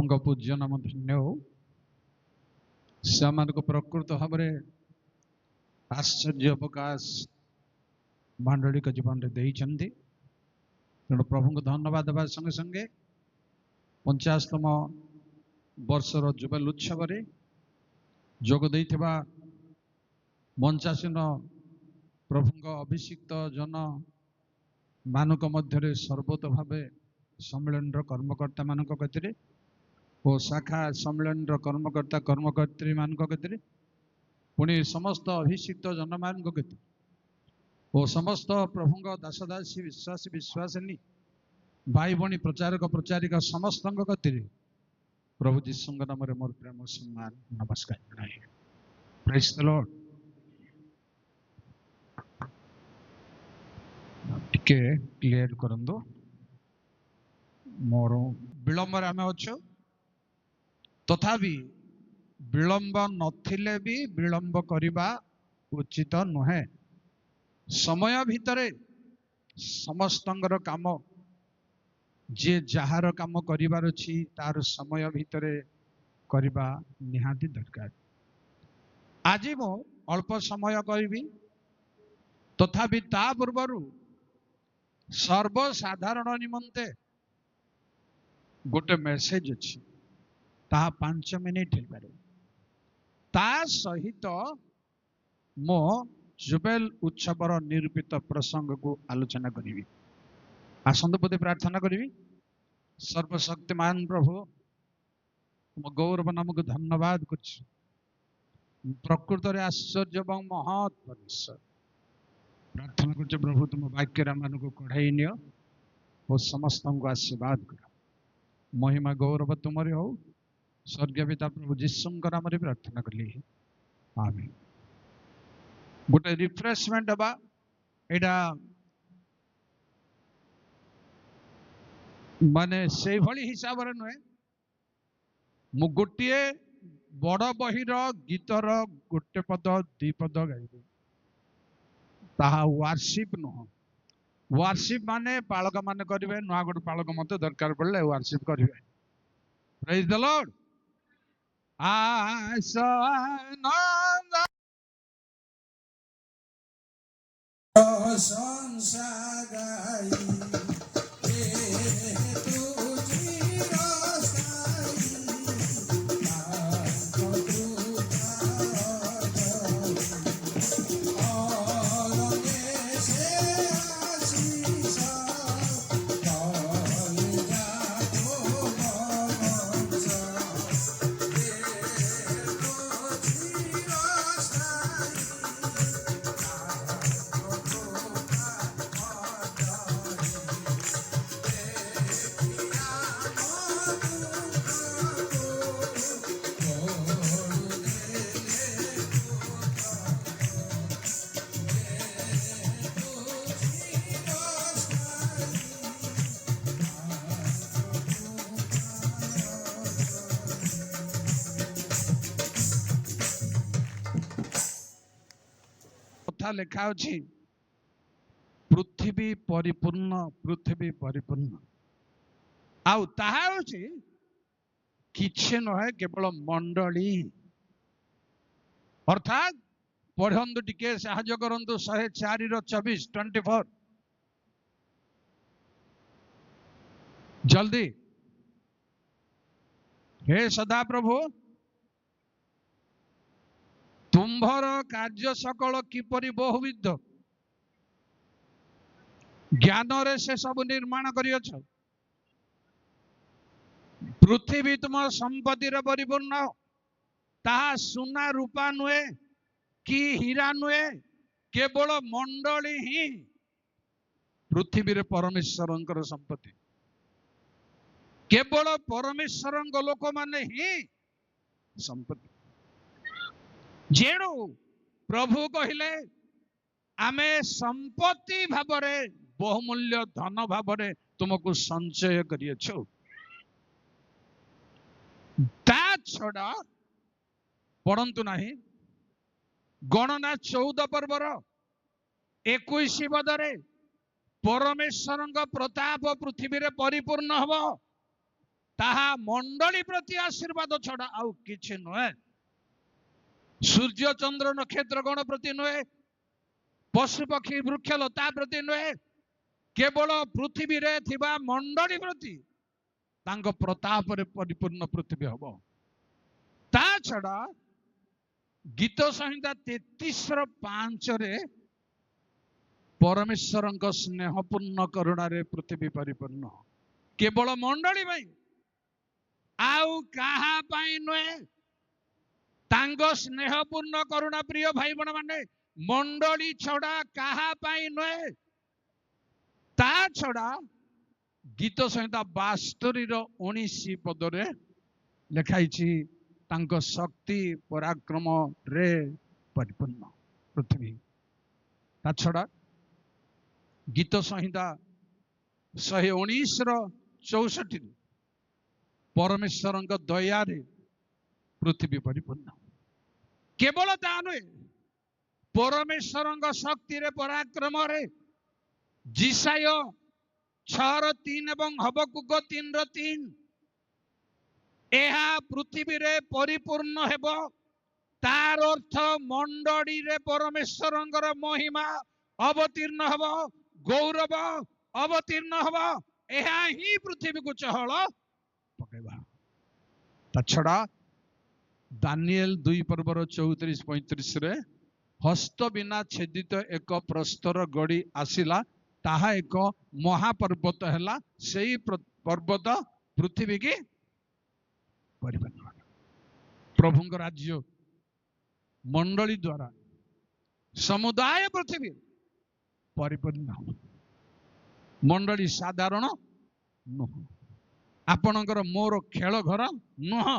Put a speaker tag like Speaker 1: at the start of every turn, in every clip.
Speaker 1: प्रभु पूज्य नाम धन्य हो से प्रकृत भाव में आश्चर्य अवकाश मांडलिक जीवन में देते तेणु प्रभु को धन्यवाद देवा संगे संगे 50तम वर्षर जुबेल उत्सव जोग देथिबा मंचासीन प्रभु अभिषिक्त जन मानक मध्य सर्वत भाव सम्मेलन कर्मकर्ता मान कतिरे और शाखा सम्मेलन कर्मकर्ता कर्मकर्त्री मान कतिरे पुणी समस्त अभिषिक्त जन मान कति और समस्त प्रभु दासदासी विश्वासी विश्वासिनी भाई भणी प्रचारक प्रचारिका समस्त कतिरे प्रभु जीशु नाम मोर प्रेम सम्मान नमस्कार जनाए। Praise the Lord. टिके क्लियर करंदो मोर विलंब आम अच्छु तथापि विलंब नथिले भी विलंब करने उचित नुहे। समय भितरे समस्तंगर काम जे जार काम करिवार अछि तार समय भितरे करबा निहाती दरकार। आज मो अल्प समय करी तथापि ता पूर्व सर्वसाधारण निमंते गोटे मेसेज अच्छी ता 5 मिनिट हो पारे ता सहित मो जुबेल उत्सवर निरूपित प्रसंग को आलोचना करी। आसंत पदे प्रार्थना करी। सर्वशक्तिमान प्रभु तुम गौरव नामक धन्यवाद कर प्रकृत आश्चर्य और महत् परमेश्वर प्रार्थना कर प्रभु तुम वाक्य मान को कढ़ाई नियो और समस्त को आशीर्वाद कर महिमा गौरव तुमरे हो स्वर्गीय पिता प्रभु जीशु नाम प्रार्थना कली आमीन। गोटे रिफ्रेशमेंट हवा एटा माने से भली हिसाब रे नुहे मु गोटे बड़ बहिर गीतर गोटे पद 2 पद गाइबी ताहा वार्शिप नुह। वार्शिप माने पालक माने करिवे नुआ गोटे पालक मते दरकार पड़ले वार्शिप करिवे। Praise the Lord. लेखा अच्छी पृथ्वी परिपूर्ण पृथ्वी परिपूर्ण आउ ताहा होची किछे नहे केवल मंडली अर्थात पढ़ंतु टिके साहाय्य करंतु 104:24 जल्दी। हे सदा प्रभु तुम्भर कार्य सकल किपरि बहुविध ज्ञान रे से सब निर्माण करियछ। पृथ्वी तुम संपत्ति रे परिपूर्ण ताहा सुना रूपा नुहे कि हीरा नुहे केवल मंडली ही पृथ्वी रे परमेश्वरंकर संपत्ति केवल परमेश्वरंक लोक माने ही संपत्ति। जेणु प्रभु कहले आमे संपत्ति भावरे बहुमूल्य धन भावरे तुमको संचय करियछु। ता छड़ा पढ़ंतु नाही गणना 14 पर्वर 21 पदरे परमेश्वर प्रताप पृथ्वी रे परिपूर्ण हब ତାହା ମଣ୍ଡଳୀ ପ୍ରତି ଆଶୀର୍ବାଦ ଛଡା ଆଉ କିଛି ନୁହେଁ। ସୂର୍ଯ୍ୟ ଚନ୍ଦ୍ର ନକ୍ଷତ୍ର ଗଣ ପ୍ରତି ନୁହେଁ, ପଶୁ ପକ୍ଷୀ ବୃକ୍ଷ ଲତା ପ୍ରତି ନୁହେଁ, କେବଳ ପୃଥିବୀରେ ଥିବା ମଣ୍ଡଳୀ ପ୍ରତି ତାଙ୍କ ପ୍ରତାପରେ ପରିପୂର୍ଣ୍ଣ ପୃଥିବୀ ହବ। ତା ଛଡା ଗୀତ ସଂହିତା 33:5 ପରମେଶ୍ୱରଙ୍କ ସ୍ନେହପୂର୍ଣ୍ଣ କରୁଣାରେ ପୃଥିବୀ ପରିପୂର୍ଣ୍ଣ, କେବଳ ମଣ୍ଡଳୀ ପାଇଁ, ଆଉ କାହା ପାଇଁ ନୁହେଁ। ତାଙ୍କ ସ୍ନେହପୂର୍ଣ୍ଣ କରୁଣା ପ୍ରିୟ ଭାଇ ଭଉଣୀ ମାନେ ମଣ୍ଡଳୀ ଛଡା କାହା ପାଇଁ ନୁହେଁ। ତା ଛଡା ଗୀତ ସଂହିତା 72:19 ପଦରେ ଲେଖା ହେଇଛି, ତାଙ୍କ ଶକ୍ତି ପରାକ୍ରମରେ ପରିପୂର୍ଣ୍ଣ ପୃଥିବୀ। ତା ଛଡା ଗୀତ ସଂହିତା 119:64 ପରମେଶ୍ୱରଙ୍କ ଦୟାରେ ପୃଥିବୀ ପରିପୂର୍ଣ୍ଣ। କେବଳ ତା ନୁହେଁ, ପରମେଶ୍ୱରଙ୍କ ଶକ୍ତିରେ ପରାକ୍ରମରେ ଜିସାୟ 6:3 ଏବଂ ହବକୁକ 3:3 ଏହା ପୃଥିବୀରେ ପରିପୂର୍ଣ୍ଣ ହେବ। ତାର ଅର୍ଥ ମଣ୍ଡଳୀରେ ପରମେଶ୍ୱରଙ୍କର ମହିମା ଅବତୀର୍ଣ୍ଣ ହେବ, ଗୌରବ ଅବତୀର୍ଣ୍ଣ ହେବ। ଏହା ହିଁ ପୃଥିବୀକୁ ଚହଳ ପକେଇବା। ତା ଛଡା ଦାନିଏଲ 2:34-35 ହସ୍ତ ବିନା ଛେଦିତ ଏକ ପ୍ରସ୍ତର ଗଡ଼ି ଆସିଲା, ତାହା ଏକ ମହାପର୍ବତ ହେଲା, ସେଇ ପର୍ବତ ପୃଥିବୀ କି ପରିପୂର୍ଣ୍ଣ। ପ୍ରଭୁଙ୍କ ରାଜ୍ୟ ମଣ୍ଡଳୀ ଦ୍ୱାରା ସମୁଦାୟ ପୃଥିବୀ ପରିପୂର୍ଣ୍ଣ। ମଣ୍ଡଳୀ ସାଧାରଣ ନୁହଁ, ଆପଣଙ୍କର ମୋର ଖେଳ ଘର ନୁହଁ।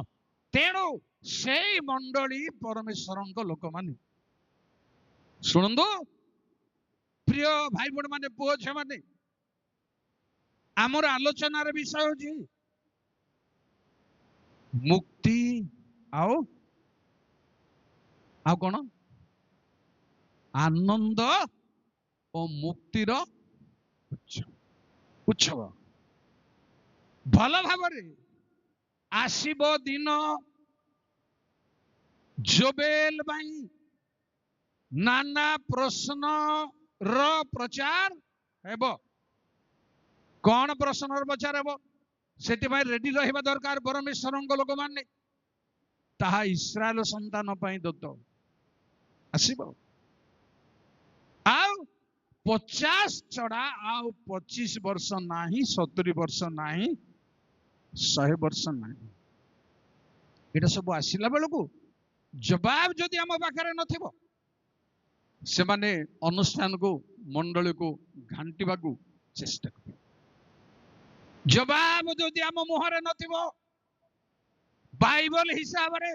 Speaker 1: ତେଣୁ ସେଇ ମଣ୍ଡଳୀ ପରମେଶ୍ୱରଙ୍କ ଲୋକମାନେ। ଶୁଣନ୍ତୁ ପ୍ରିୟ ଭାଇ ଭଉଣୀ ମାନେ, ପୁଅ ଝିଅ ମାନେ, ଆମର ଆଲୋଚନାର ବିଷୟ ହଉଛି ମୁକ୍ତି ଆଉ କଣ? ଆନନ୍ଦ ଓ ମୁକ୍ତିର ଉତ୍ସବ। ଭଲ ଭାବରେ ଆସିବ ଦିନ, ଜୋବେଲ ପାଇଁ ନାନା ପ୍ରଶ୍ନର ପ୍ରଚାର ହେବ। କଣ ପ୍ରଶ୍ନର ପ୍ରଚାର ହେବ? ସେଥିପାଇଁ ରେଡି ରହିବା ଦରକାର ପରମେଶ୍ୱରଙ୍କ ଲୋକମାନେ। ତାହା ଇସ୍ରାଏଲ ସନ୍ତାନ ପାଇଁ ଦତ୍ତ ଆସିବ। ଆଉ 50 ଛଡା ଆଉ 25 ବର୍ଷ ନାହିଁ, 70 ବର୍ଷ ନାହିଁ, 100 ବର୍ଷ ନାହିଁ। ଏଇଟା ସବୁ ଆସିଲା ବେଳକୁ ଜବାବ ଯଦି ଆମ ପାଖରେ ନଥିବ, ସେମାନେ ଅନୁଷ୍ଠାନକୁ ମଣ୍ଡଳୀକୁ ଘାଣ୍ଟିବାକୁ ଚେଷ୍ଟା କରିବେ। ଜବାବ ଯଦି ଆମ ମୁହଁରେ ନଥିବ, ବାଇବଲ ହିସାବରେ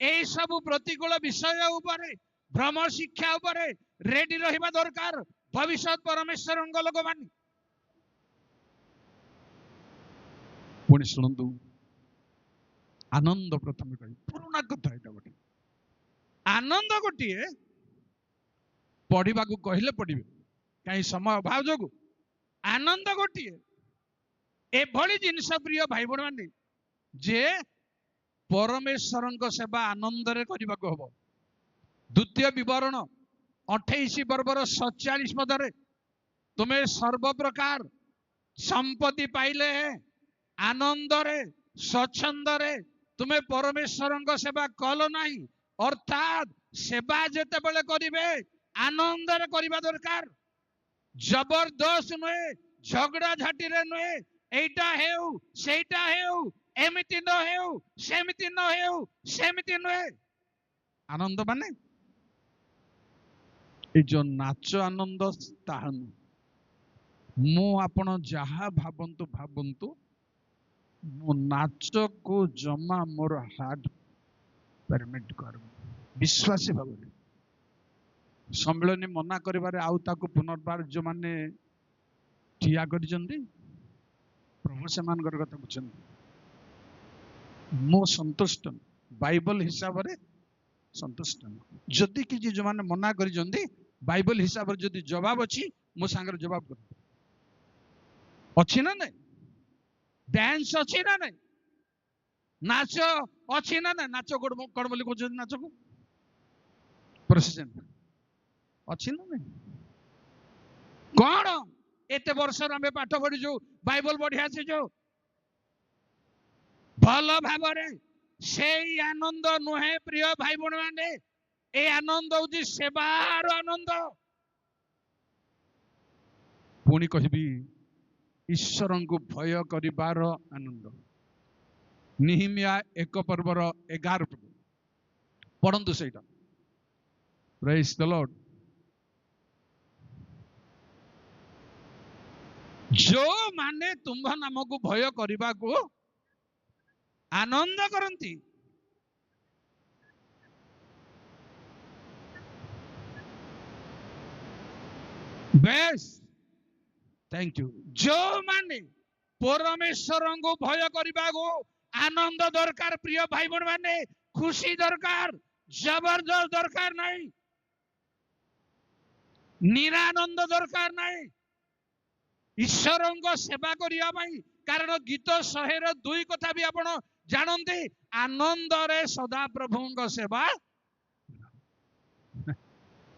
Speaker 1: ଏଇ ସବୁ ପ୍ରତିକୂଳ ବିଷୟ ଉପରେ, ଭ୍ରମ ଶିକ୍ଷା ଉପରେ ରେଡି ରହିବା ଦରକାର ଭବିଷ୍ୟତ ପରମେଶ୍ୱରଙ୍କ ଲୋକମାନେ। ପୁଣି ଶୁଣନ୍ତୁ, ଆନନ୍ଦ ପ୍ରଥମେ କହିବି, ପୁରୁଣା କଥା ଏଇଟା ଗୋଟେ। ଆନନ୍ଦ ଗୋଟିଏ ପଢିବାକୁ କହିଲେ ପଢିବେ, କାହିଁ ସମୟ ଅଭାବ ଯୋଗୁ। ଆନନ୍ଦ ଗୋଟିଏ ଏଭଳି ଜିନିଷ ପ୍ରିୟ ଭାଇ ଭଉଣୀ ମାନେ, ଯେ ପରମେଶ୍ୱରଙ୍କ ସେବା ଆନନ୍ଦରେ କରିବାକୁ ହବ। ଦ୍ୱିତୀୟ ବିବରଣ 28:47 ପଦରେ, ତୁମେ ସର୍ବପ୍ରକାର ସମ୍ପତ୍ତି ପାଇଲେ ଆନନ୍ଦରେ ସ୍ୱଚ୍ଛନ୍ଦରେ ତୁମେ ପରମେଶ୍ୱରଙ୍କ ସେବା କଲ ନାହିଁ। ଅର୍ଥାତ ସେବା ଯେତେବେଳେ କରିବେ ଆନନ୍ଦରେ କରିବା ଦରକାର। ଜବରଦସ୍ତ ନୁହେଁ, ଝଗଡା ଝାଟିରେ ନୁହେଁ, ଏଇଟା ହେଉ ସେଇଟା ହେଉ, ଏମିତି ନ ହେଉ ସେମିତି ନ ହେଉ, ସେମିତି ନୁହେଁ। ଆନନ୍ଦ ମାନେ ଏଇ ଯୋଉ ନାଚ ଆନନ୍ଦ ତାହା ନୁହେଁ। ମୁଁ ଆପଣ ଯାହା ଭାବନ୍ତୁ ଭାବନ୍ତୁ, ମୁଁ ନାଚକୁ ଜମା ମୋର ହାର୍ଟ ପରମିଟ କରୁନି। ବିଶ୍ୱାସୀ ଭାବରେ ସମ୍ମିଳନୀ ମନା କରିବାରେ ଆଉ ତାକୁ ପୁନର୍ବାର ଯୋଉମାନେ ଠିଆ କରିଛନ୍ତି, ପ୍ରଭୁ ସେମାନଙ୍କର କଥା ବୁଝନ୍ତି। ମୁଁ ସନ୍ତୁଷ୍ଟ, ବାଇବଲ ହିସାବରେ ସନ୍ତୁଷ୍ଟ। ଯଦି କିଛି ଯୋଉମାନେ ମନା କରିଛନ୍ତି, ବାଇବଲ ହିସାବରେ ଯଦି ଜବାବ ଅଛି, ମୋ ସାଙ୍ଗରେ ଜବାବ କରିବି। ଅଛି ନା ନାଇଁ? ଡ୍ୟାନ୍ସ ଅଛି ନା ନାଇଁ, ନାଚ ଅଛି ନା ନାଇଁ, ନାଚ କଣ ବୋଲି କହୁଛନ୍ତି, ନାଚକୁ ପ୍ରୋସେସନ ଅଛି ନା ନାଇଁ? କଣ ଏତେ ବର୍ଷର ଆମେ ପାଠ ପଢିଛୁ, ବାଇବଲ ପଢି ଆସିଛୁ, ଭଲ ଭାବରେ ସେଇ ଆନନ୍ଦ ନୁହେଁ ପ୍ରିୟ ଭାଇ ଭଉଣୀ ମାନେ, ଏ ଆନନ୍ଦ ହଉଛି ସେବାର ଆନନ୍ଦ। ପୁଣି କହିବି ଈଶ୍ୱରଙ୍କୁ ଭୟ କରିବାର ଆନନ୍ଦ। ନିହିମିଆ 1 ପର୍ବର 11 ପଦ ପଢନ୍ତୁ ସେଇଟା। ପ୍ରେଜ୍ ଦ ଲର୍ଡ। ଯୋଉମାନେ ତୁମ୍ଭ ନାମକୁ ଭୟ କରିବାକୁ ଆନନ୍ଦ କରନ୍ତି, ବେଶ ଥ୍ୟାଙ୍କ ୟୁ। ଯୋଉମାନେ ପରମେଶ୍ୱରଙ୍କୁ ଭୟ କରିବାକୁ ଆନନ୍ଦ ଦରକାର ପ୍ରିୟ ଭାଇ ଭଉଣୀ ମାନେ, ଖୁସି ଦରକାର, ଜବରଦସ୍ତ ଦରକାର ନାହିଁ, ନିରାନନ୍ଦ ଦରକାର ନାହିଁ, ଈଶ୍ୱରଙ୍କ ସେବା କରିବା ପାଇଁ। କାରଣ ଗୀତ 100ର 2 କଥା ବି ଆପଣ ଜାଣନ୍ତି, ଆନନ୍ଦରେ ସଦା ପ୍ରଭୁଙ୍କ ସେବା।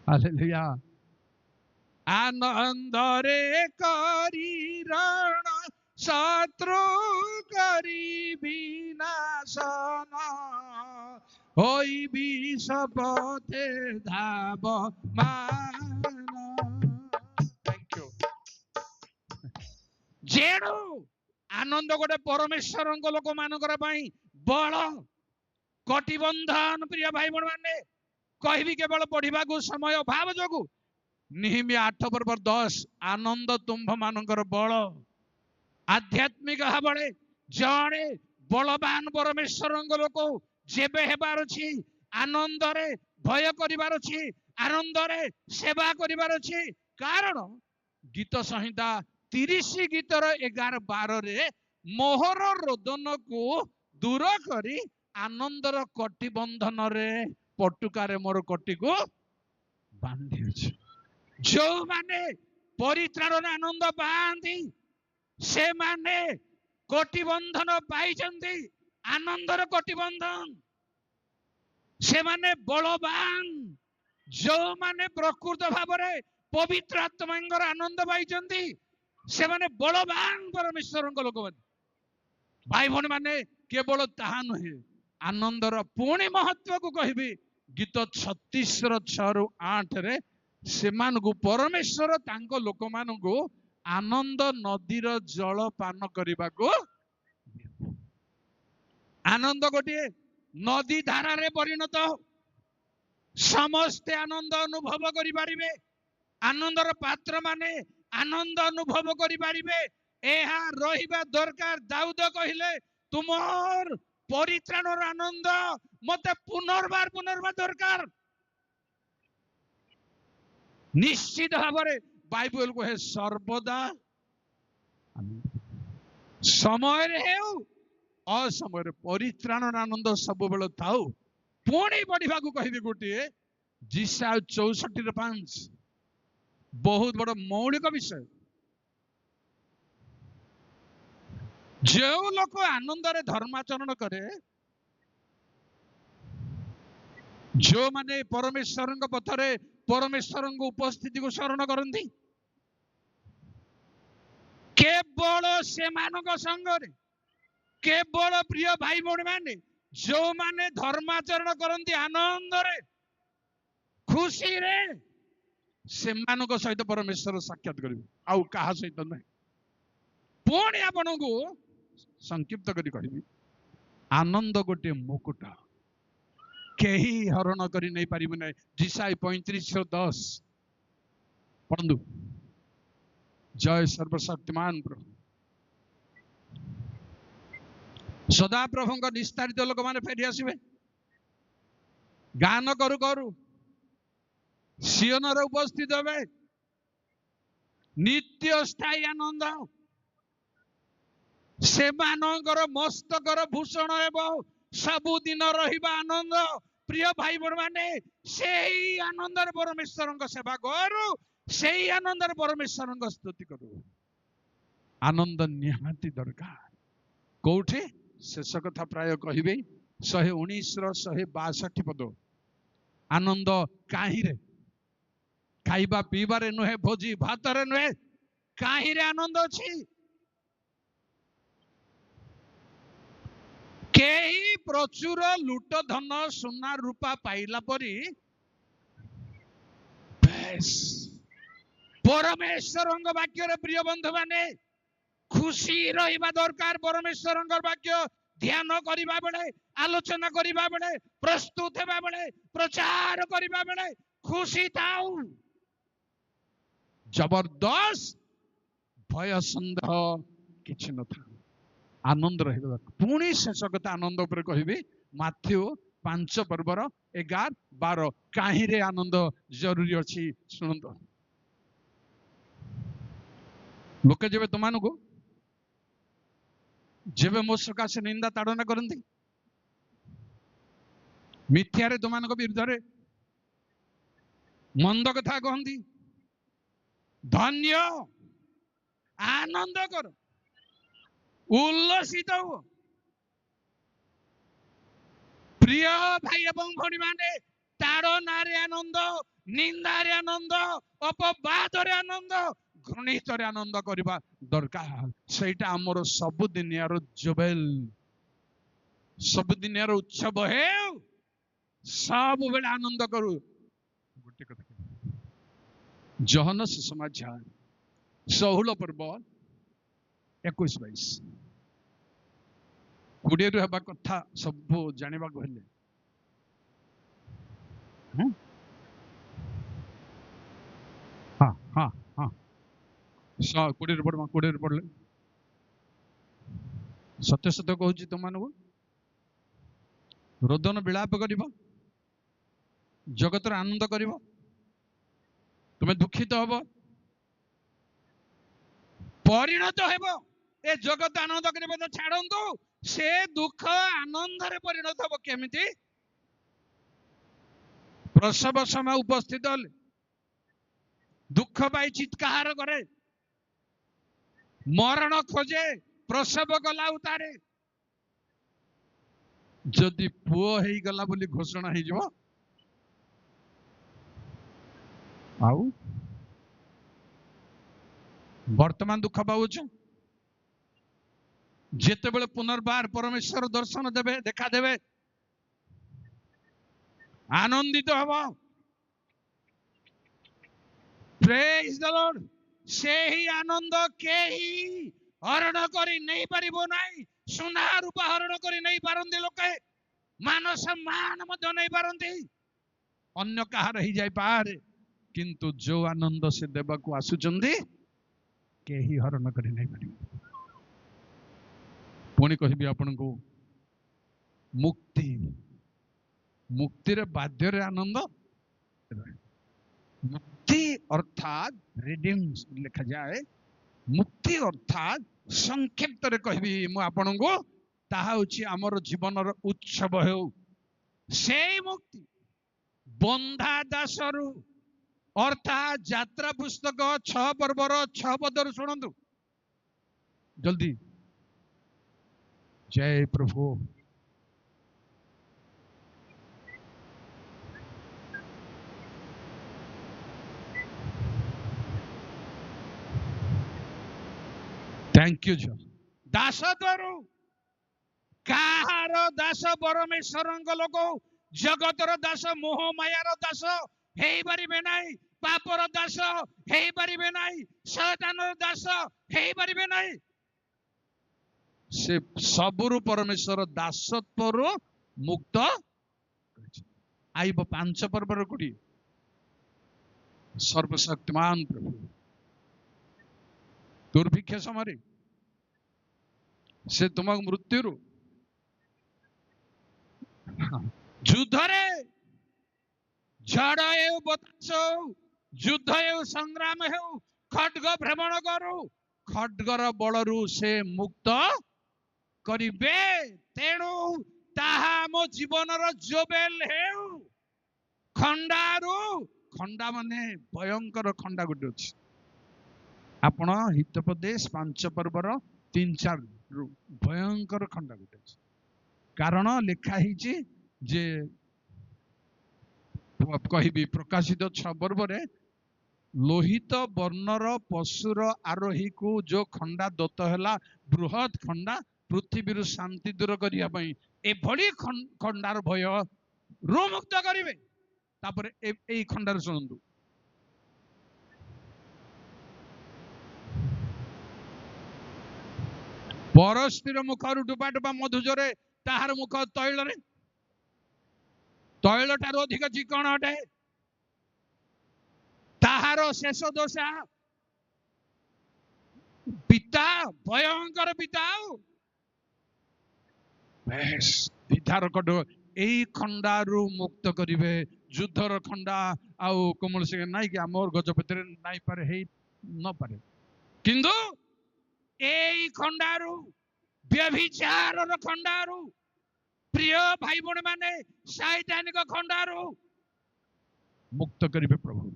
Speaker 1: ହାଲେଲୁୟା। ଆନନ୍ଦରେ କରିରଣ ଶତ୍ରୁ କରି ବିନାଶନ, ହୋଇବି ଶପଥେ ଧାବ ମାନ। ଯେଣୁ ଆନନ୍ଦ ଗୋଟେ ପରମେଶ୍ୱରଙ୍କ ଲୋକ ମାନଙ୍କର ପାଇଁ ବଳ କଟିବନ୍ଧନ। ପ୍ରିୟ ଭାଇ ଭଉଣୀ ମାନେ, କହିବି କେବଳ ପଢିବାକୁ ସମୟ ଅଭାବ ଯୋଗୁ। ନିହିମିଆ 8 ପର୍ବ 10, ଆନନ୍ଦ ତୁମ୍ଭ ମାନଙ୍କର ବଳ। ଆଧ୍ୟାତ୍ମିକ ଭାବରେ ଜଣେ ବଳବାନ ପରମେଶ୍ୱରଙ୍କ ଲୋକ ଯେବେ ହେବାର ଅଛି, ଆନନ୍ଦରେ ଭୟ କରିବାର ଅଛି, ଆନନ୍ଦରେ ସେବା କରିବାର ଅଛି। କାରଣ ଗୀତ ସଂହିତା 30 ଗୀତର 11-12ରେ ମୋହର ରୋଦନକୁ ଦୂର କରି ଆନନ୍ଦର କଟିବନ୍ଧନରେ ପଟୁକାରେ ମୋର କଟିକୁ ବାନ୍ଧିଅଛି। ଯୋଉମାନେ ପରିତ୍ରାଣର ଆନନ୍ଦ ପାଆନ୍ତି, ସେମାନେ କଟିବନ୍ଧନ ପାଇଛନ୍ତି, ଆନନ୍ଦର କଟିବନ୍ଧନ। ସେମାନେ ବଳବାନ। ଯୋଉମାନେ ପ୍ରକୃତ ଭାବରେ ପବିତ୍ର ଆତ୍ମାଙ୍କର ଆନନ୍ଦ ପାଇଛନ୍ତି, ସେମାନେ ବଳବାନ ପରମେଶ୍ୱରଙ୍କ ଲୋକମାନେ। ଭାଇ ଭଉଣୀ ମାନେ, କେବଳ ତାହା ନୁହେଁ, ଆନନ୍ଦର ପୁଣି ମହତ୍ଵକୁ କହିବି। ଗୀତ 36:6-8ରେ ସେମାନଙ୍କୁ ପରମେଶ୍ୱର ତାଙ୍କ ଲୋକମାନଙ୍କୁ ଆନନ୍ଦ ନଦୀର ଜଳ ପାନ କରିବାକୁ। ଆନନ୍ଦ ଗୋଟିଏ ନଦୀ ଧାରାରେ ପରିଣତ। ସମସ୍ତେ ଆନନ୍ଦ ଅନୁଭବ କରିପାରିବେ, ଆନନ୍ଦର ପାତ୍ର ମାନେ ଆନନ୍ଦ ଅନୁଭବ କରିପାରିବେ, ଏହା ରହିବା ଦରକାର। ଦାଉଦ କହିଲେ, ତୁମର ପରିତ୍ରାଣର ଆନନ୍ଦ ମତେ ପୁନର୍ବାର ଦରକାର। ନିଶ୍ଚିତ ଭାବରେ ବାଇବେଲ କହେ ସର୍ବଦା ସମୟରେ ହେଉ ଅସମୟରେ ପରିତ୍ରାଣର ଆନନ୍ଦ ସବୁବେଳେ ଥାଉ। ପୁଣି ପଢିବାକୁ କହିବି ଗୋଟିଏ ଜିସାୟ 64:5, ବହୁତ ବଡ ମୌଳିକ ବିଷୟ। ଯେଉଁ ଲୋକ ଆନନ୍ଦରେ ଧର୍ମାଚରଣ କରେ, ଯୋଉମାନେ ପରମେଶ୍ୱରଙ୍କ ପଥରେ ପରମେଶ୍ୱରଙ୍କ ଉପସ୍ଥିତିକୁ ସ୍ମରଣ କରନ୍ତି, କେବଳ ସେମାନଙ୍କ ସଙ୍ଗରେ, କେବଳ ପ୍ରିୟ ଭାଇ ଭଉଣୀ ମାନେ ଯୋଉମାନେ ଧର୍ମାଚରଣ କରନ୍ତି ଆନନ୍ଦରେ ଖୁସିରେ, ସେମାନଙ୍କ ସହିତ ପରମେଶ୍ୱର ସାକ୍ଷାତ କରିବେ, ଆଉ କାହା ସହିତ ନାହିଁ। ପୁଣି ଆପଣଙ୍କୁ ସଂକ୍ଷିପ୍ତ କରି କହିବି, ଆନନ୍ଦ ଗୋଟିଏ ମୁକୁଟ, କେହି ହରଣ କରି ନେଇ ପାରିବେ ନାହିଁ। ଜିସାୟ 35:10 ପଢନ୍ତୁ। ଜୟ ସର୍ବଶକ୍ତିମାନ ପ୍ରଭୁ। ସଦାପ୍ରଭୁଙ୍କ ନିସ୍ତାରିତ ଲୋକମାନେ ଫେରି ଆସିବେ, ଗାନ କରୁ କରୁ ସିଓନରେ ଉପସ୍ଥିତ ହେବେ। ନିତ୍ୟ ସ୍ଥାୟୀ ଆନନ୍ଦ ସେମାନଙ୍କର ମସ୍ତକର ଭୂଷଣ ହେବ, ସବୁଦିନ ରହିବା ଆନନ୍ଦ। ପ୍ରିୟ ଭାଇ ଭଉଣୀ ମାନେ, ସେଇ ଆନନ୍ଦରେ ପରମେଶ୍ୱରଙ୍କ ସେବା କରୁ, ସେଇ ଆନନ୍ଦରେ ପରମେଶ୍ୱରଙ୍କ ସ୍ତୁତି କରୁ। ଆନନ୍ଦ ନିହାତି ଦରକାର। कोठी शेष कथा प्राय कहिबे 119 ର 162 पद आनंद काहिरे खाइबा पीबारे नुहे भोजी भातरे नुहे काहिरे आनंद अछि केही प्रचुर लुट धन सोना रूपा पाइला परी परमेश्वर वाक्य रे प्रिय बंधु माने खुशी रहिबा दरकार परमेश्वर वाक्य ध्यान करिबा बेले आलोचना करिबा बेले प्रस्तुत हेबा बेले प्रचार करिबा बेले खुशी थाउ जबरदस्त भय संदेह किछि न था आनंद रहिबा पुणी शेष कथा आनंद ऊपर कहबी माथ्यू 5 पर्वर 11 12 काहिरे आनंद जरूरी अछि सुनंतो लोके जेबे तुमानको जेबे मो सकाशे निंदा ताड़ना करती मिथ्यारे तुमानको विरुद्धरे मंद कथा कहती धन्य आनंद कर उल्लसित हो प्रिय भाई एवं भणी माने ताड़नारे आनंद निंदारे आनंद अपवादरे आनंद घृणितरे आनंद करबा दरकार सेटा हमर सबुदिनियार जुबेल सबुदिनियार उत्सव हे सब बेले आनंद करू गोटे कथा जहन सुसमाचार 16 पर्व 21-22 कोड़े रु हेबा कथा सब जानिबा कहले हाँ हाँ हाँ कोड़े पढ़मा कोड़े पढ़ले सत्य सत्य कहूँ तुम मान रोदन विलाप कर जगत आनंद कर तुम्हें दुखित हम परिणत हेब ए जगत आनंद कर छाड़ू से दुख आनंद रे परिणत हम केमिति प्रसव समय उपस्थित हले दुख पाई चित्कार करे मरण खोजे प्रसव गला उतारे जदि पुओ हेई गला बोली घोषणा हेई जो आउ वर्तमान दुख पाउछ जेते बेले पुनर्बार परमेश्वर दर्शन देबे देखा देबे आनंदित हबो प्रेज द लॉर्ड से ही आनंद केही हरण करी नहीं पारिबो नाही सुना रूपा हरण करी नहीं पारंती लोके मान सम्मान मध्य नहीं पारंती अन्य कहार ही जाई पारे किंतु जो आनंद से देवा को आसुचंदी केही हरण करी नहीं पारिबो पुणी कहबी आपन को मुक्ति मुक्ति रे बाध्य रे आनंद मुक्ति अर्थात रिडीम्स लिखा जाए मुक्ति अर्थात संक्षिप्त रे कहबी मु आपन को ताहा होची हमर जीवन रो उत्सव हेउ से मुक्ति बंधा दासरु अर्थात यात्रा पुस्तक 6 पर्वर 6 पदर सुनंतु जल्दी जय प्रभु थैंक यू जो दास द्वारू काहार दास परमेश्वर लोक जगतर दास मोह मायार दास हेई पारिबे नाही पापर दास हेई पारिबे नाही शैतानर दास हेई पारिबे नाही से सबरु परमेश्वर दासत्वर मुक्त आइब 5 पर्वर कोडी सर्वशक्तिमान प्रभु दुर्भिक्ष समय से तुम मृत्यु युद्ध रे झड़ एवं बतास युद्ध एवं संग्राम हो खड्ग भ्रमण करू खड्गर बलरू से मुक्त करिबे तेणु ताहा मो जीवनर जोबेल हेउ खंडारू खंडा माने भयंकर खंडा गोटे अछि आपण हितोपदेश 5 पर्वर 3-4 भयंकर खंडा गोटे कारण लिखाही जे कहि प्रकाशित 6 पर्व लोहित वर्णर पशुर आरोही को जो खंडा दत्त है बृहत खंडा पृथ्वी शांति दूर करने खंडार भय रू मुक्त करेंगे तापर ए खंडार शुणु परस्तिर मुखर टुपा टुपा मधुजरे ताहार मुख तैल तैल ठार अधिक चिकण अटे ताहार शेष दोषा पिता भयंकर पिता विधार कट यही खंडारू मुक्त करिवे युद्धर खंडा आउ कोमल सिंह नाई कि आमर गजपति नाई पारे हे न पारे किंतु एई खंडारू व्यभिचार खंडारू प्रिय भाई भौणी माने सैतानिक खंडारू मुक्त करिवे प्रभु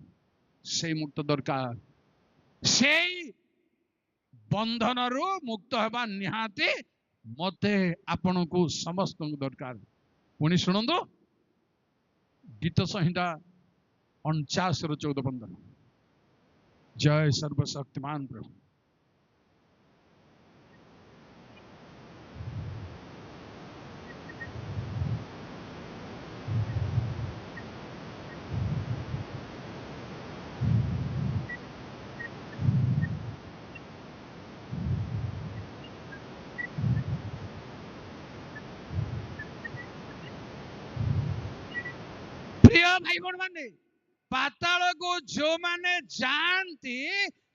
Speaker 1: से मुक्त दरकार से बंधन रु मुक्त होगा निहाती मते आपण को समस्त दरकार पुणी शुणु गीत संहिता 49:14 जय सर्वशक्तिमान प्रभु प्रिय भाई भौणी माने पाताल को जो माने जानती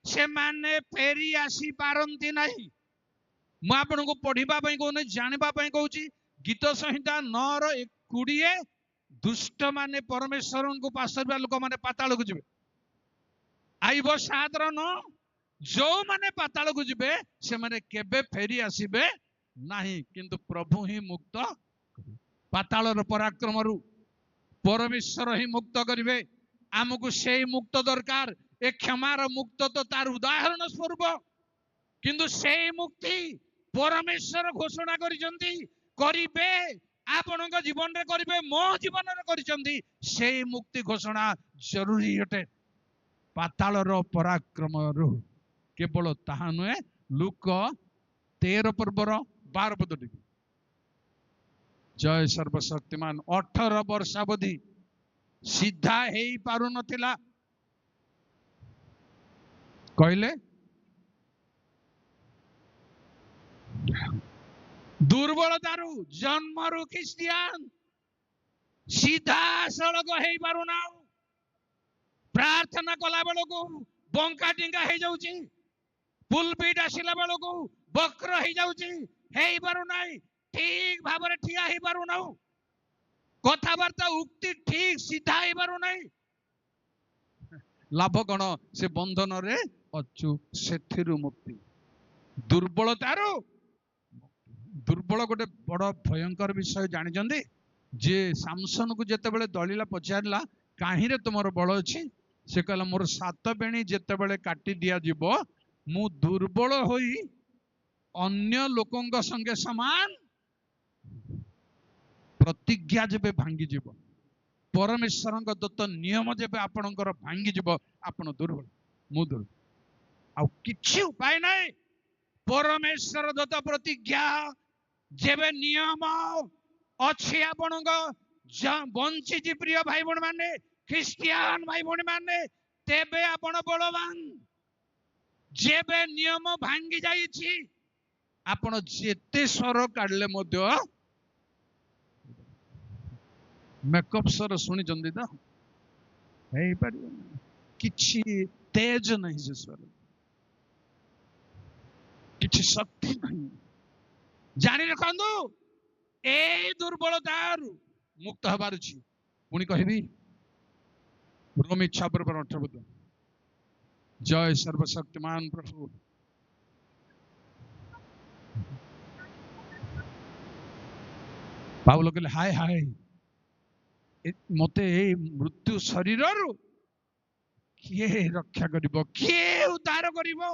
Speaker 1: से माने फेरी आसी पारंती नहीं मु आपन को पढ़िबा पई कोने जानिबा पई कहूची गीत संहिता 9:20 दुष्ट माने परमेश्वर को पासरबा लोक माने पाताल को जिवे आइब 7:9 जो माने पाताल को जिवे से माने केबे फेरी आसीबे नहीं किंतु प्रभु ही मुक्त पाताल रो पराक्रम रु परमेश्वर ही मुक्त करिवे आमको से मुक्त दरकार ए क्षमार मुक्त तो तार उदाहरण स्वरूप किंतु से मुक्ति परमेश्वर घोषणा करिवे आपन जीवन रे करिवे मो जीवन रे करिसंती से मुक्ति घोषणा जरूरी अटे पाताल रो पराक्रम रु केवल ताहा नुहे लूक 13 पर्वर 12 पद जय सर्वशक्तिमान 18 वर्षावधि सीधा हे पारु नथिला कहले दुर्बलतारू जन्मरू ख्रिस्टियान सीधा सड़क हे पारु ना प्रार्थना कला बेल को बंका टिंगा हे जाउची पुलपिट आसिला बेल को वक्र हे जाउची हे पारु नाही ठीक भाव ठिया ही पारु ना कथबार्ता उक्ति ठीक सीधा ही पारु ना लाभ कौन से बंधन रे अचु सेथिरु मुक्ति दुर्बलतारू दुर्बल गोटे बड़ भयंकर विषय जानी जे सामसन को जेते बेले दलिला पचारला काहे रे तुमर बल अछि से कहला मोर 7 बेणी जेते बेले काटी दिया जीवो मु दुर्बल होई अन्य लोकंग संगे समान प्रतिज्ञा जेबे भांगी जीव परमेश्वर दत्त नियम जेबे आपणकर भांगी जीव आपण दुर्बल मु दुर्बल आ किछि उपाय नाही परमेश्वर दत्त प्रतिज्ञा जेबे नियम अछि आपणक बंची प्रिय भाई भौणी माने ख्रिस्टियान भाई भौणी माने तेबे आपण बलवान जेबे नियम भांगी जाईछि आपण जेते स्वर काढले मध्य मेकअप स्वर शुणी तो किछि तेज नहीं से स्वर किछि शक्ति नहीं जानी रखंदु ए दुर्बलतार मुक्त हबार छी पुणी कहबी रोमी 6:18 जय सर्वशक्तिमान प्रभु पावल कहले हाय हाय मते मृत्यु शरीर किए रक्षा करिवो किए उद्धार करिवो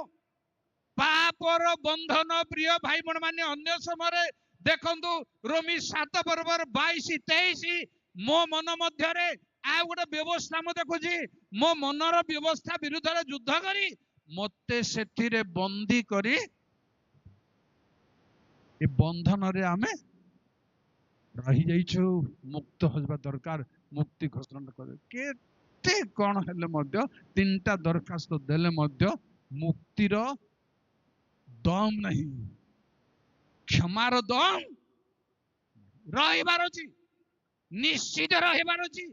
Speaker 1: पापर बंधन प्रिय भाई बहन माने अन्य समय देखंतु रोमी 7 पर्वर 22 23 मो मन मध्य आ गोटे व्यवस्था मु देखुची मो मनर व्यवस्था विरुद्ध युद्ध करी मते सेथिरे बंदी करी ए बंधन रे आमे रही जाइछु मुक्त होबा दरकार मुक्ति घोषणा करे केते कोन हेले मध्य तीनटा दरखास्त देले मध्य मुक्तिर दम नहीं क्षमार दम रहिबार अछि निश्चित रहिबार अछि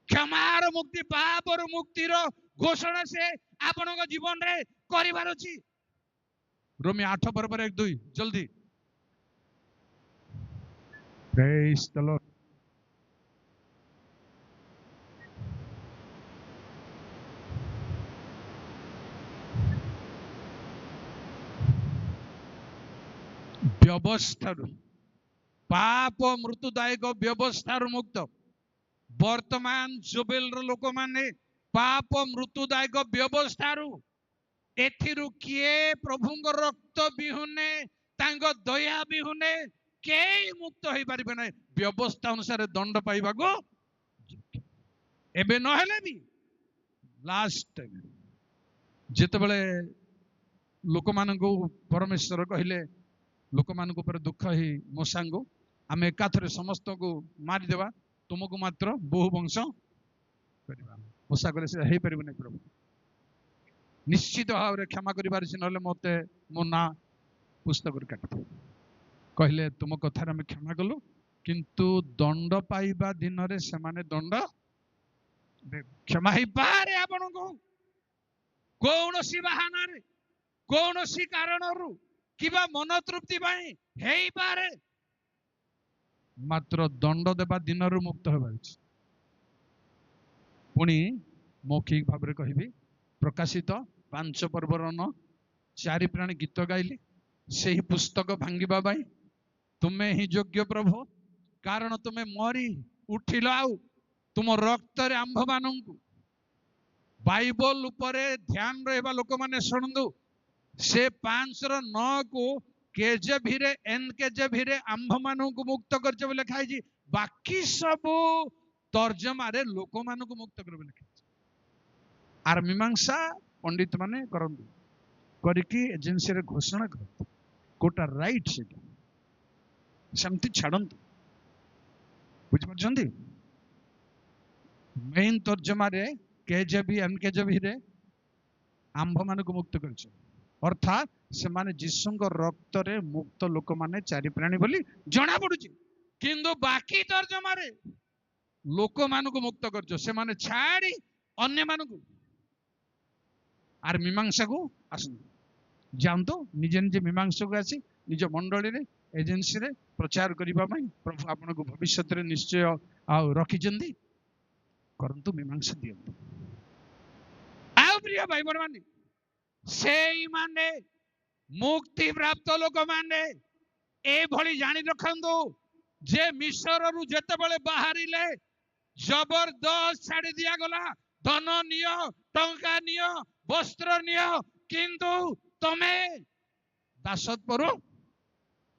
Speaker 1: क्षमार मुक्ति पापर मुक्तिर घोषणा से आपनक जीवन रे करिबार अछि रोमी 8 पर्व 1 2 जल्दी प्रेज द लॉर्ड व्यवस्था पाप मृत्युदायक व्यवस्था मुक्त वर्तमान जुबेल लोक माने पाप मृत्युदायक व्यवस्था एथिरु किए प्रभुଙ୍କ रक्त बिहुने तांको दया बिहुने के मुक्त होई परिबे नै व्यवस्था अनुसार दंड पाइबाको एबे न हेले भी लास्ट टाइम जेते बेले लोक माननको परमेश्वर कहिले लोक मानक ऊपर दुख ही मोसांगो आमे एकाथरे समस्त को मारी देबा तुमको मात्र बहु वंश करबा मोसा करे से हेई परिबे नै प्रभु निश्चित भाव रे क्षमा करिबार छै नले मते मो ना पुस्तक रे काट कहले तुम कथार आम क्षमा कलु किंतु दंड पाइबा दिन रे से माने दंड क्षमा ही पारे आपन को कौनसी बहाना रे कौनसी कारण रु किबा मन तृप्ति पाई हेई पारे मात्र दंड देबा दिन रु मुक्त होबा पुणी मौखिक भाव रे कहिबी प्रकाशित 5 पर्वर 4 प्राणी गीत गाइले से ही पुस्तक भांगिबा बाई तुम्हें ही योग्य प्रभु कारण तुम्हें मरी उठिल आउ तुम रक्त रे आंभ मानंकु बाइबल उपरे ध्यान रहबा लोक माने सुनंदु से 5:9 को केजेभी रे एनकेजेभी रे आंभ मानंकु मुक्त करजे बोले खाइजी बाकी सब तर्जमा रे लोक मानंकु मुक्त करबे लिखा आर मीमांसा पंडित माने करंदु करिकी एजेंसी रे घोषणा करंदु कोटा राइट से समति छाड़ंतु बुझ परछंती मेन तर्जमा रे केजेबी एनकेजेबी रे आंभ मानक मुक्त करछ अर्थात से माने जिसुंग रक्त रे मुक्त लोक माने चारि प्राणी बोली जणा पडुची किंतु बाकी तर्जमा रे लोक मानक मुक्त करछ से माने छाड़ी अन्य मानक आर मीमांसा को आसु जानतो निजे निजे मीमांसा को आसी निज मंडली रे एजेंसी रे प्रचार करिबा पई प्रभु आपन को भविष्य रे निश्चय आ रखि जंदी करंतु मीमांसा दियंतु आ प्रिय भाई बहन माने सेई माने मुक्ति प्राप्त लोक माने ए भली जानि रखंदु जे मिस्र रु जते बेले बाहरिले जबरदस्त छाड़ी दिया गला धन नियो टंका नियो वस्त्र नियो किंतु तमे दासत परो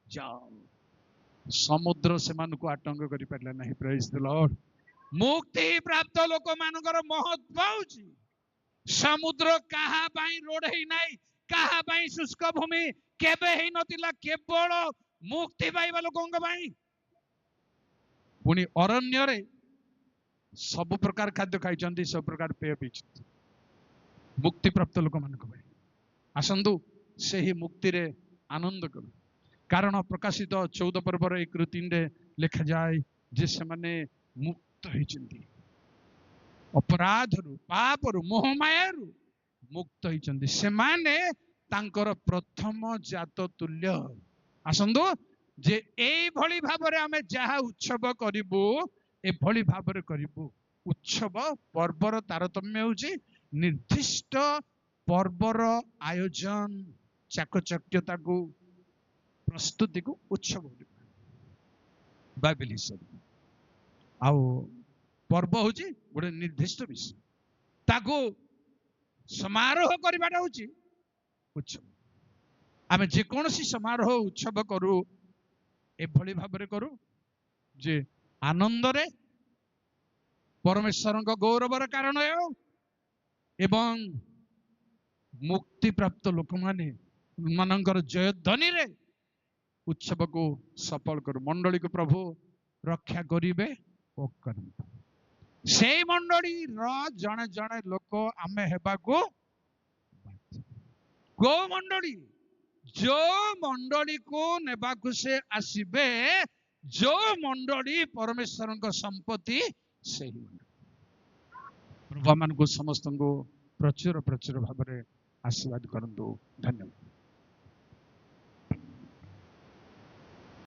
Speaker 1: जाओ समुद्र से मान को आतंक करि परला नहीं प्रेज द लॉर्ड मुक्ति प्राप्त लोक मानकर महत्व होची समुद्र कहा पाई रोडई नाही कहा पाई शुष्क भूमि केबे हेई नतिला केवल मुक्ति पाइबा लोकंग पाई पुनी अरण्य रे सब प्रकार खाद्य खाई सब प्रकार पेय पी मुक्ति प्राप्त लोक मानक पाई आसंतु से ही मुक्ति रे आनंद करू कारण प्रकाशित 14 पर्वर 1-3 रे लिखा जाए जे से माने मुक्त होइचंती अपराध रु पाप रु मोहमाया रु मुक्त होइचंती से माने तांकर प्रथम जात तुल्य आसंतु जे एई भली भाबरे आमे जहा उत्सव करिबो ए भली भाबरे करिबो उत्सव पर्वर तारतम्य होची निर्दिष्ट पर्वर आयोजन चाकचक्यता को प्रस्तुति को उत्सव बाइबल हिसाब आउ पर्व होची गोटे निर्दिष्ट विषय ताको समारोह करबाटा होची ଉତ୍ସବ। ଆମେ ଯେକୌଣସି ସମାରୋହ ଉତ୍ସବ କରୁ ଏଭଳି ଭାବରେ କରୁ ଯେ ଆନନ୍ଦରେ ପରମେଶ୍ୱରଙ୍କ ଗୌରବର କାରଣ ହେଉ ଏବଂ ମୁକ୍ତିପ୍ରାପ୍ତ ଲୋକମାନେ ମାନଙ୍କର ଜୟଧ୍ୱନିରେ ଉତ୍ସବକୁ ସଫଳ କରୁ। ମଣ୍ଡଳୀକୁ ପ୍ରଭୁ ରକ୍ଷା କରିବେ ଓ କରନ୍ତୁ। ସେଇ ମଣ୍ଡଳୀର ଜଣେ ଜଣେ ଲୋକ ଆମେ ହେବାକୁ କୋଉ ମଣ୍ଡଳୀ? ଯୋଉ ମଣ୍ଡଳୀକୁ ନେବାକୁ ସେ ଆସିବେ, ଯୋଉ ମଣ୍ଡଳୀ ପରମେଶ୍ୱରଙ୍କ ସମ୍ପତ୍ତି, ସେହି ମଣ୍ଡଳୀ। ପ୍ରଭୁ ମାନଙ୍କୁ ସମସ୍ତଙ୍କୁ ପ୍ରଚୁର ପ୍ରଚୁର ଭାବରେ ଆଶୀର୍ବାଦ କରନ୍ତୁ। ଧନ୍ୟବାଦ।